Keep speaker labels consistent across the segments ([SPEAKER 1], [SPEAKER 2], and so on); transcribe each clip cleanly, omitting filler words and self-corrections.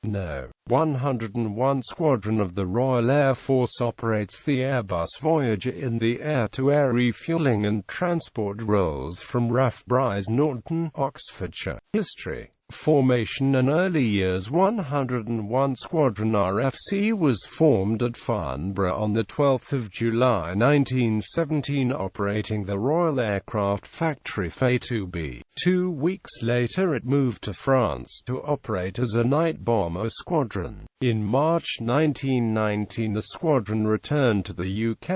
[SPEAKER 1] No.101 Squadron of the Royal Air Force operates the Airbus Voyager in the air-to-air refuelling and transport roles from RAF Brize Norton, Oxfordshire. History, formation and early years. 101 Squadron RFC was formed at Farnborough on 12 July 1917, operating the Royal Aircraft Factory FA-2B. 2 weeks later it moved to France to operate as a night bomber squadron. In March 1919 the squadron returned to the UK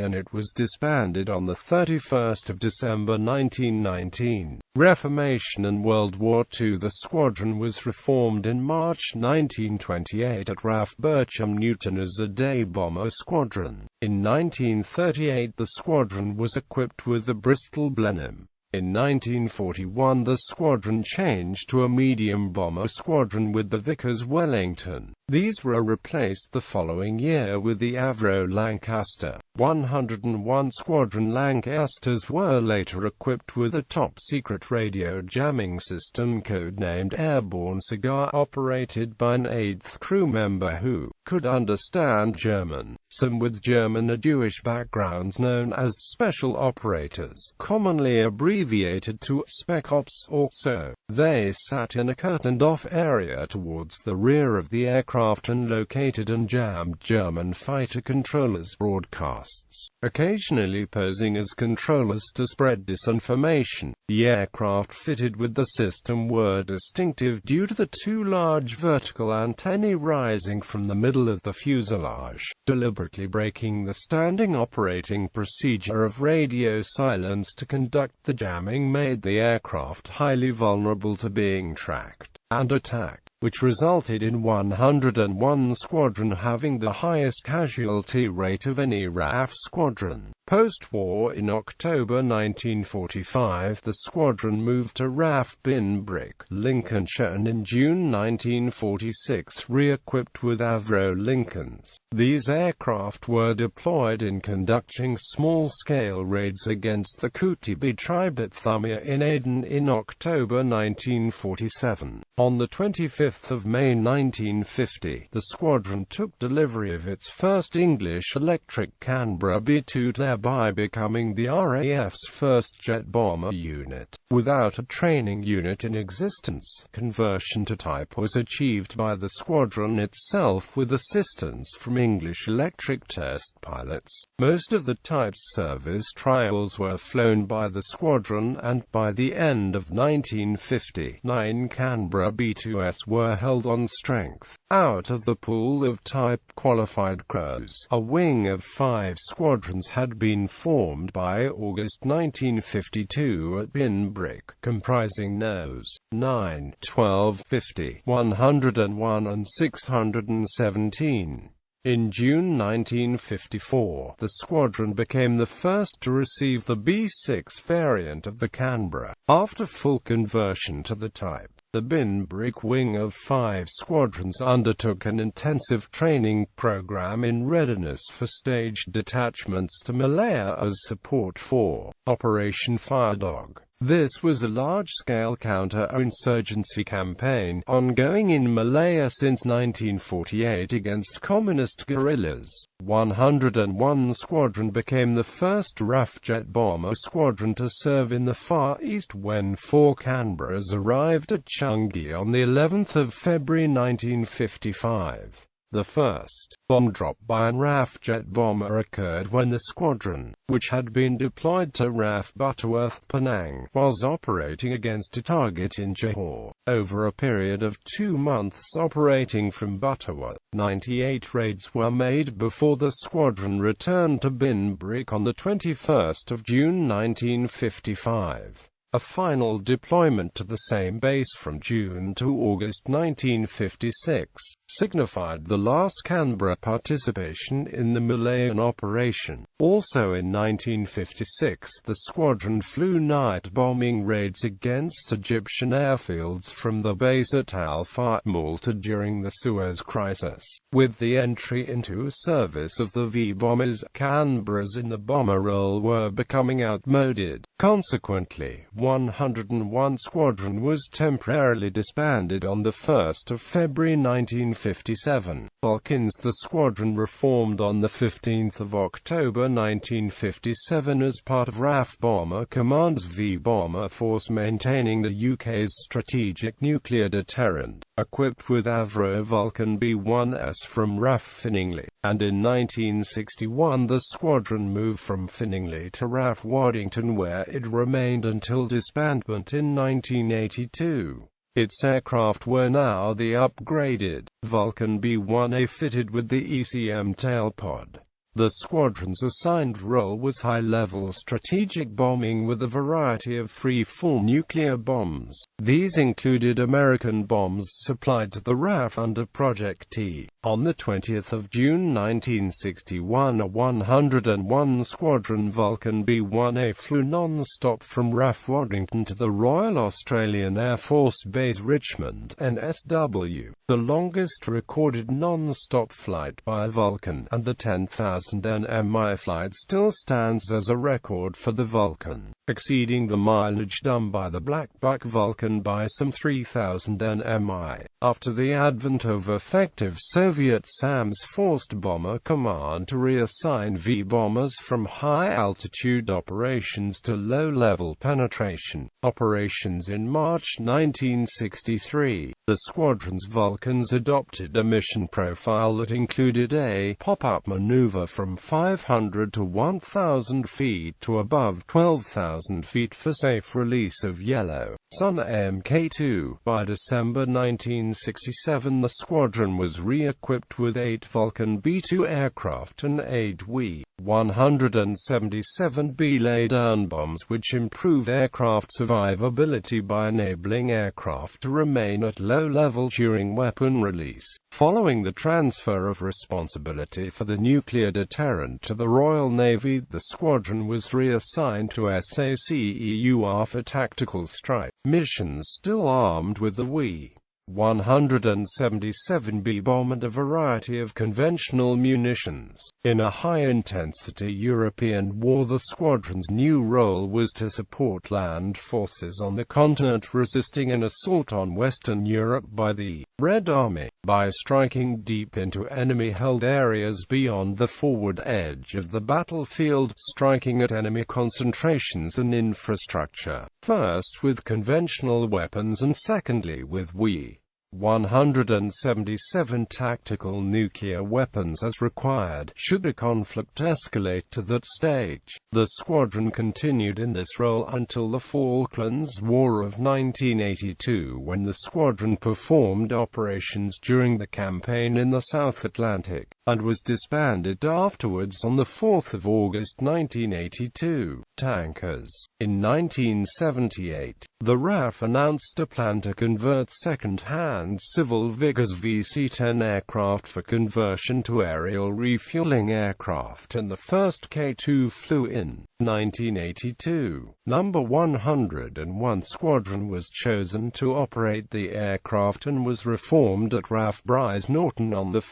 [SPEAKER 1] and it was disbanded on 31 December 1919. Reformation and World War II. The squadron was reformed in March 1928 at RAF Brize Norton as a day bomber squadron. In 1938 the squadron was equipped with the Bristol Blenheim. In 1941 the squadron changed to a medium bomber squadron with the Vickers Wellington. These were replaced the following year with the Avro Lancaster. 101 Squadron Lancasters were later equipped with a top-secret radio jamming system codenamed Airborne Cigar, operated by an 8th crew member who could understand German. Some with German or Jewish backgrounds known as special operators, commonly abbreviated to Spec Ops or SO. They sat in a curtained-off area towards the rear of the aircraft and located and jammed German fighter controllers' broadcasts, occasionally posing as controllers to spread disinformation. The aircraft fitted with the system were distinctive due to the 2 large vertical antennae rising from the middle of the fuselage. Deliberately breaking the standing operating procedure of radio silence to conduct the jamming made the aircraft highly vulnerable to being tracked and attacked, which resulted in 101 Squadron having the highest casualty rate of any RAF squadron. Post-war, in October 1945, the squadron moved to RAF Binbrick, Lincolnshire, and in June 1946 re-equipped with Avro Lincolns. These aircraft were deployed in conducting small-scale raids against the Qutb tribe at Thumia in Aden in October 1947. On 25 May 1950, the squadron took delivery of its first English electric Canberra B-2, thereby becoming the RAF's first jet bomber unit. Without a training unit in existence, conversion to type was achieved by the squadron itself with assistance from English electric test pilots. Most of the type's service trials were flown by the squadron, and by the end of 1950, 9 Canberra B-2s were held on strength. Out of the pool of type-qualified crews, a wing of 5 squadrons had been formed by August 1952 at Binbrick, comprising NOs 9, 12, 50, 101 and 617. In June 1954, the squadron became the first to receive the B-6 variant of the Canberra. After full conversion to the type, the Binbrick wing of 5 squadrons undertook an intensive training program in readiness for staged detachments to Malaya as support for Operation Firedog. This was a large-scale counter-insurgency campaign, ongoing in Malaya since 1948 against communist guerrillas. 101 Squadron became the first RAF jet bomber squadron to serve in the Far East when 4 Canberras arrived at Changi on the 11th of February 1955. The first bomb drop by a RAF jet bomber occurred when the squadron, which had been deployed to RAF Butterworth, Penang, was operating against a target in Johor. Over a period of 2 months operating from Butterworth, 98 raids were made before the squadron returned to Binbrick on 21 June 1955. A final deployment to the same base from June to August 1956 signified the last Canberra participation in the Malayan operation. Also in 1956, the squadron flew night bombing raids against Egyptian airfields from the base at Al-Fat Malta during the Suez Crisis. With the entry into service of the V-bombers, Canberras in the bomber role were becoming outmoded. Consequently, No.101 Squadron was temporarily disbanded on 1 February 1957. Vulcans. The squadron reformed on 15 October 1957 as part of RAF Bomber Command's V-Bomber Force, maintaining the UK's strategic nuclear deterrent. Equipped with Avro Vulcan B-1S from RAF Finningley, and in 1961 the squadron moved from Finningley to RAF Waddington, where it remained until disbandment in 1982. Its aircraft were now the upgraded Vulcan B-1A fitted with the ECM tailpod. The squadron's assigned role was high-level strategic bombing with a variety of free-fall nuclear bombs. These included American bombs supplied to the RAF under Project T. On 20 June 1961, a 101 Squadron Vulcan B-1A flew non-stop from RAF Waddington to the Royal Australian Air Force Base Richmond, NSW, the longest recorded non-stop flight by a Vulcan, and the 10,000 nmi flight still stands as a record for the Vulcan, exceeding the mileage done by the Black Buck Vulcan by some 3,000 nmi. After the advent of effective Soviet SAMs forced Bomber Command to reassign V-bombers from high-altitude operations to low-level penetration operations in March 1963, the squadron's Vulcans adopted a mission profile that included a pop-up maneuver from 500 to 1,000 feet to above 12,000 feet for safe release of Yellow Sun Mk2. By December 1967, the squadron was re-equipped with 8 Vulcan B-2 aircraft and 8 WE-177B laydown bombs, which improved aircraft survivability by enabling aircraft to remain at low level during weapon release. Following the transfer of responsibility for the nuclear deterrent to the Royal Navy, the squadron was reassigned to SACEUR for tactical strike missions, still armed with the WE-177B bomb and a variety of conventional munitions. In a high-intensity European war, the squadron's new role was to support land forces on the continent resisting an assault on Western Europe by the Red Army, by striking deep into enemy-held areas beyond the forward edge of the battlefield, striking at enemy concentrations and infrastructure, first with conventional weapons and secondly with WE-177 tactical nuclear weapons as required, should the conflict escalate to that stage. The squadron continued in this role until the Falklands War of 1982, when the squadron performed operations during the campaign in the South Atlantic, and was disbanded afterwards on 4 August 1982. Tankers. In 1978, the RAF announced a plan to convert second-hand Civil Vickers VC-10 aircraft for conversion to aerial refueling aircraft, and the first K-2 flew in 1982. No. 101 Squadron was chosen to operate the aircraft and was reformed at RAF Brize Norton on 1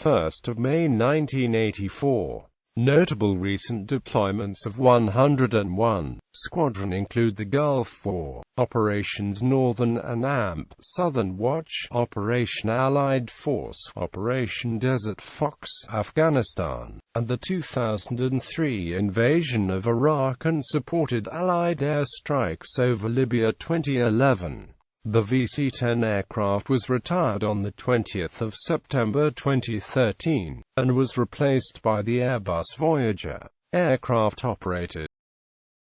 [SPEAKER 1] May 1984. Notable recent deployments of 101 Squadron include the Gulf War, Operations Northern and AMP, Southern Watch, Operation Allied Force, Operation Desert Fox, Afghanistan, and the 2003 invasion of Iraq and supported Allied airstrikes over Libya 2011. The VC-10 aircraft was retired on 20 September 2013, and was replaced by the Airbus Voyager aircraft operated